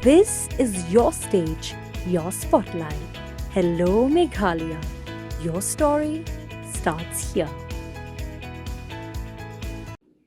This is your stage, your spotlight. Hello, Meghalaya. Your story starts here.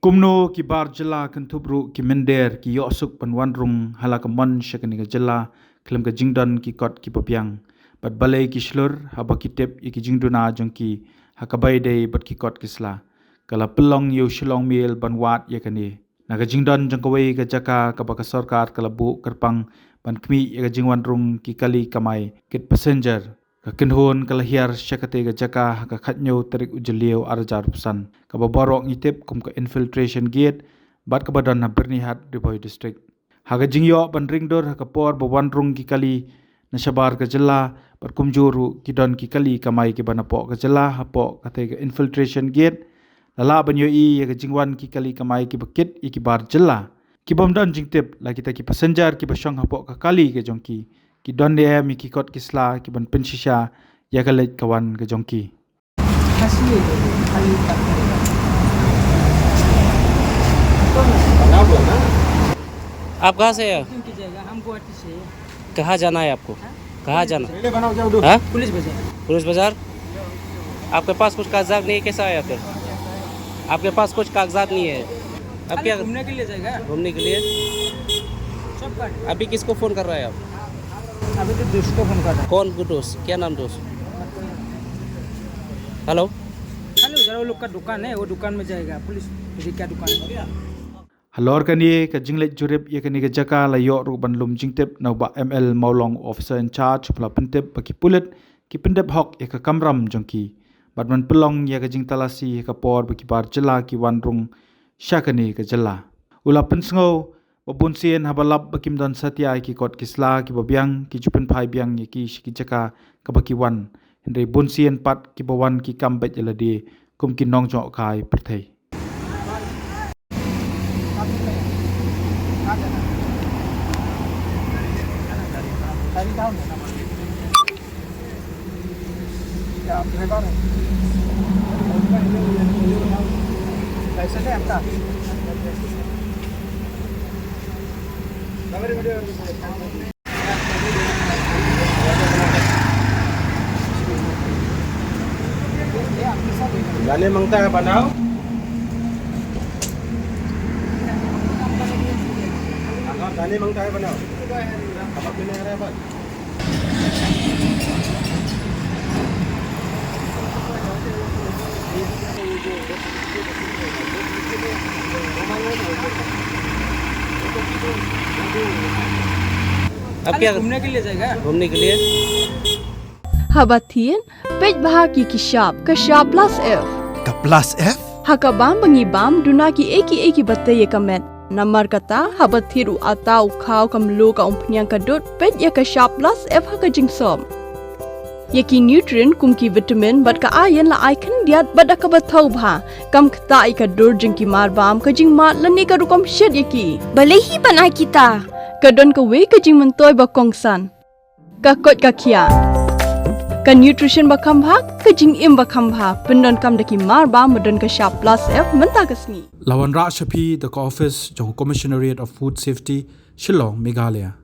Kumno ki bar Jylla kan thubru ki Mynder ki yosuk panwanrung halakamon syakani ka Jylla kelam ka jingdon ki kot ki papiang bat balai ki shlur haba ki tep ki jingduna jongki hakabai dei bat ki kot kisla kala pelong yu Shillong Mail banwat yakani naga jingdon jongkawai ka jaka ka baka sarkar kala bu kerpang ban kmi ya jingwanrung ki kali kamai kit passenger ka kinhon kala hiar syakate ka jaka ka khatnyo tarik ujeliu arjar pesan ka baborok ngitip kum ka Infiltration gate bat ka badan na bernihat di boy district haga jingyo ban ringdor ka por bawanrung ki kali na sabar ka Jylla bat kumjuru ki don ki kali kamai ki banapo ka Jylla hapo kate ka Infiltration gate lala banyo i ya ka jingwan ki kali kamai ki bakit i ki bar Jylla ki bomdan jingtip la kita ki passenger ki basyong hapo ka kali ke jongki ki don de mi ki kot kisla ki ban pensisha ya ka lej kawan ke jongki आप कहाँ से हैं? हम गुवाहाटी से। कहाँ जाना है आपको? कहाँ जाना? पुलिस बाजार। पुलिस बाजार? आपके पास कुछ कागजात नहीं है, कैसा आया फिर? आपके पास कुछ कागजात नहीं है, अब क्या? घूमने के लिए जाएगा। घूमने के लिए? सब काट। अभी किसको फ़ोन कर रहा है आप? अभी तो दोस्त को फोन कर रहा है। कौन दोस्त? क्या नाम दोस्त? हेलो? हेलो, जरा वो लोग का दुकान है, वो दुकान में जाएगा। पुलिस मुझे क्या दुकान है? halor kani ka jinglet jurip ya kani ka jaka la yo ru ban lum jingtip na ba ML Maulong officer in charge pula pentip baki pulit ki pendep hok ya ka kamram jongki bat man pelong ya ka jing talasi ka por baki bar Jylla ki wanrung syakani ka Jylla ula pensngo babun sien habalap bakim don satya ki kot kisla ki babiang ki jupen phai biang ya ki shiki jaka ka baki wan hendre bun sien pat ki bawan ki kambet Ïalade kum ki nong jo kai perthai licence है आपका? जाने मांगता है बनाओ। जाने मांगता है बनाओ। अब अपने आ रहा है बस। अब क्या? घूमने के लिए जाएगा। घूमने के लिए? Habatian, pej bahagi kishap, kashap plus F. Ka plus F? Hakabam bangibam dunaki eki bataya kamet. Namar kata habathiru atau kau kamlu ka umpnyang kadut pej ya kashap plus F haka jingsom. Yaki nutrient kumki vitamin bat ka ayan la icon diat bat ka bathau bha kam kata ika dur jingki marbam ka jing mat lani ka rukom shed yaki. Balehi banai kita. Kadon ka we ka jing mentoy ba kongsan. Ka kot ka kia. Ka nutrition ba khambha ka jing im ba khambha pendon kam daki marba medon ka sharp plus F menta kasni. Lawan Ra Shapi the office jong Commissionariat of Food Safety Shillong Meghalaya